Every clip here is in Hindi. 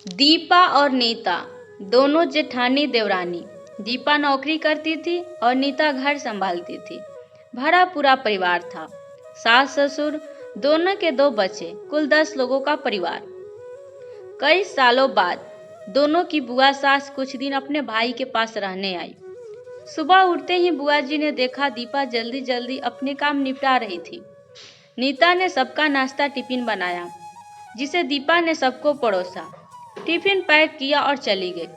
दीपा और नीता दोनों जेठानी देवरानी। दीपा नौकरी करती थी और नीता घर संभालती थी। भरा पूरा परिवार था। सास ससुर दोनों के 2 बच्चे, कुल 10 लोगों का परिवार। कई सालों बाद दोनों की बुआ सास कुछ दिन अपने भाई के पास रहने आई। सुबह उठते ही बुआ जी ने देखा दीपा जल्दी जल्दी अपने काम निपटा रही थी। नीता ने सबका नाश्ता टिफिन बनाया, जिसे दीपा ने सबको परोसा। टिफिन पैक किया और चली गई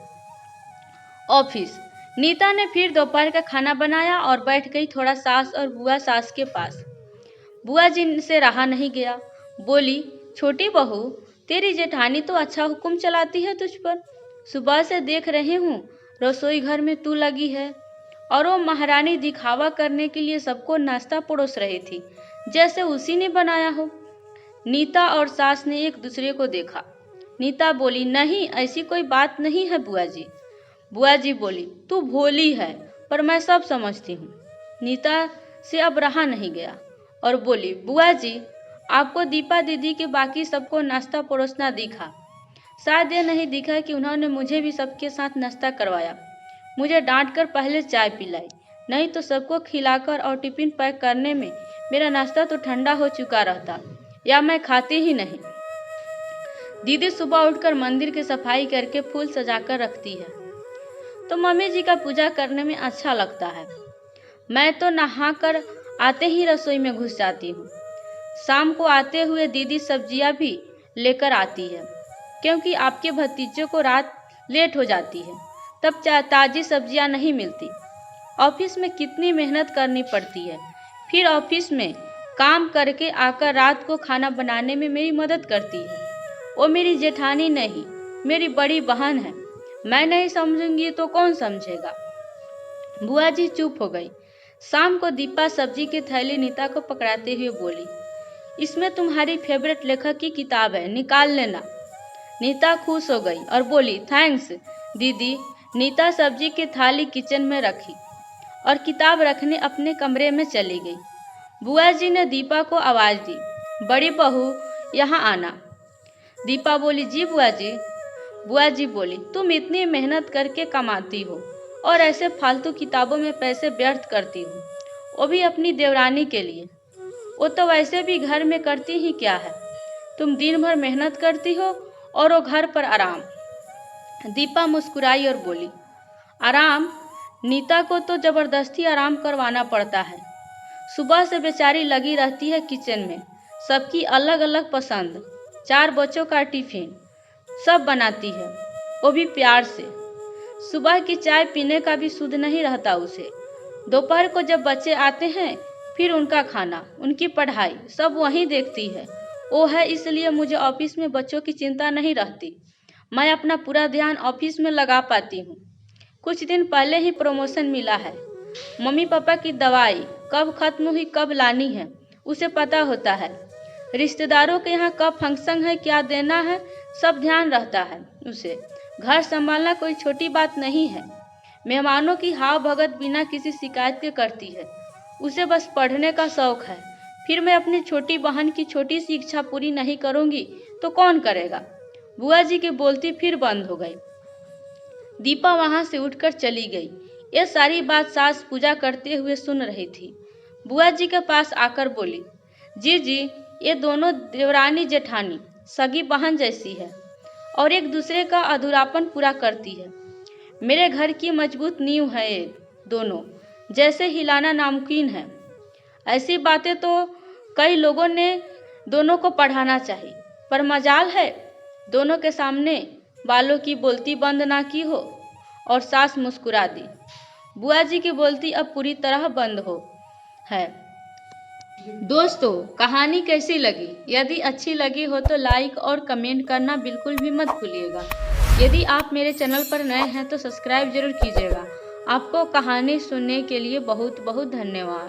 ऑफिस। नीता ने फिर दोपहर का खाना बनाया और बैठ गई थोड़ा सास और बुआ सास के पास। बुआ जी से रहा नहीं गया, बोली, छोटी बहू, तेरी जेठानी तो अच्छा हुक्म चलाती है तुझ पर। सुबह से देख रही हूँ रसोई घर में तू लगी है, और वो महारानी दिखावा करने के लिए सबको नाश्ता परोस रही थी, जैसे उसी ने बनाया हो। नीता और सास ने एक दूसरे को देखा। नीता बोली, नहीं, ऐसी कोई बात नहीं है बुआ जी। बुआ जी बोली, तू भोली है, पर मैं सब समझती हूँ। नीता से अब रहा नहीं गया और बोली, बुआ जी, आपको दीपा दीदी के बाकी सबको नाश्ता परोसना दिखा। शायद ये नहीं दिखा कि उन्होंने मुझे भी सबके साथ नाश्ता करवाया। मुझे डांट कर पहले चाय पिलाई, नहीं तो सबको खिलाकर और टिफिन पैक करने में मेरा नाश्ता तो ठंडा हो चुका रहता, या मैं खाती ही नहीं। दीदी सुबह उठकर मंदिर की सफाई करके फूल सजाकर रखती है, तो मम्मी जी का पूजा करने में अच्छा लगता है। मैं तो नहाकर आते ही रसोई में घुस जाती हूँ। शाम को आते हुए दीदी सब्जियाँ भी लेकर आती है, क्योंकि आपके भतीजे को रात लेट हो जाती है, तब ताज़ी सब्जियाँ नहीं मिलती। ऑफिस में कितनी मेहनत करनी पड़ती है, फिर ऑफिस में काम करके आकर रात को खाना बनाने में मेरी मदद करती है। वो मेरी जेठानी नहीं, मेरी बड़ी बहन है। मैं नहीं समझूंगी तो कौन समझेगा। बुआ जी चुप हो गई। शाम को दीपा सब्जी की थैली नीता को पकड़ाते हुए बोली, इसमें तुम्हारी फेवरेट लेखक की किताब है, निकाल लेना। नीता खुश हो गई और बोली, थैंक्स दीदी। नीता सब्जी की थाली किचन में रखी और किताब रखने अपने कमरे में चली गई। बुआ जी ने दीपा को आवाज़ दी, बड़ी बहू, यहाँ आना। दीपा बोली, जी बुआ जी। बुआ जी बोली, तुम इतनी मेहनत करके कमाती हो और ऐसे फालतू किताबों में पैसे व्यर्थ करती हो, वो भी अपनी देवरानी के लिए। वो तो वैसे भी घर में करती ही क्या है, तुम दिन भर मेहनत करती हो और वो घर पर आराम। दीपा मुस्कुराई और बोली, आराम? नीता को तो जबरदस्ती आराम करवाना पड़ता है। सुबह से बेचारी लगी रहती है किचन में, सबकी अलग अलग पसंद, 4 बच्चों का टिफिन सब बनाती है, वो भी प्यार से। सुबह की चाय पीने का भी सुध नहीं रहता उसे। दोपहर को जब बच्चे आते हैं, फिर उनका खाना, उनकी पढ़ाई सब वहीं देखती है। वो है, इसलिए मुझे ऑफिस में बच्चों की चिंता नहीं रहती। मैं अपना पूरा ध्यान ऑफिस में लगा पाती हूँ। कुछ दिन पहले ही प्रमोशन मिला है। मम्मी पापा की दवाई कब खत्म हुई, कब लानी है, उसे पता होता है। रिश्तेदारों के यहाँ कब फंक्शन है, क्या देना है, सब ध्यान रहता है उसे। घर संभालना कोई छोटी बात नहीं है। मेहमानों की हाव भगत बिना किसी शिकायत के करती है। उसे बस पढ़ने का शौक है। फिर मैं अपनी छोटी बहन की छोटी सी इच्छा पूरी नहीं करूँगी तो कौन करेगा। बुआ जी की बोलती फिर बंद हो गई। दीपा वहाँ से उठकर चली गई। ये सारी बात सास पूजा करते हुए सुन रही थी। बुआ जी के पास आकर बोली, जी, ये दोनों देवरानी जेठानी सगी बहन जैसी है और एक दूसरे का अधूरापन पूरा करती है। मेरे घर की मजबूत नींव है ये दोनों, जैसे हिलाना नामुमकिन है। ऐसी बातें तो कई लोगों ने दोनों को पढ़ाना चाहिए, पर मजाल है दोनों के सामने बालों की बोलती बंद ना की हो। और सास मुस्कुरा दी। बुआ जी की बोलती अब पूरी तरह बंद हो है। दोस्तों, कहानी कैसी लगी? यदि अच्छी लगी हो तो लाइक और कमेंट करना बिल्कुल भी मत भूलिएगा। यदि आप मेरे चैनल पर नए हैं तो सब्सक्राइब जरूर कीजिएगा। आपको कहानी सुनने के लिए बहुत बहुत धन्यवाद।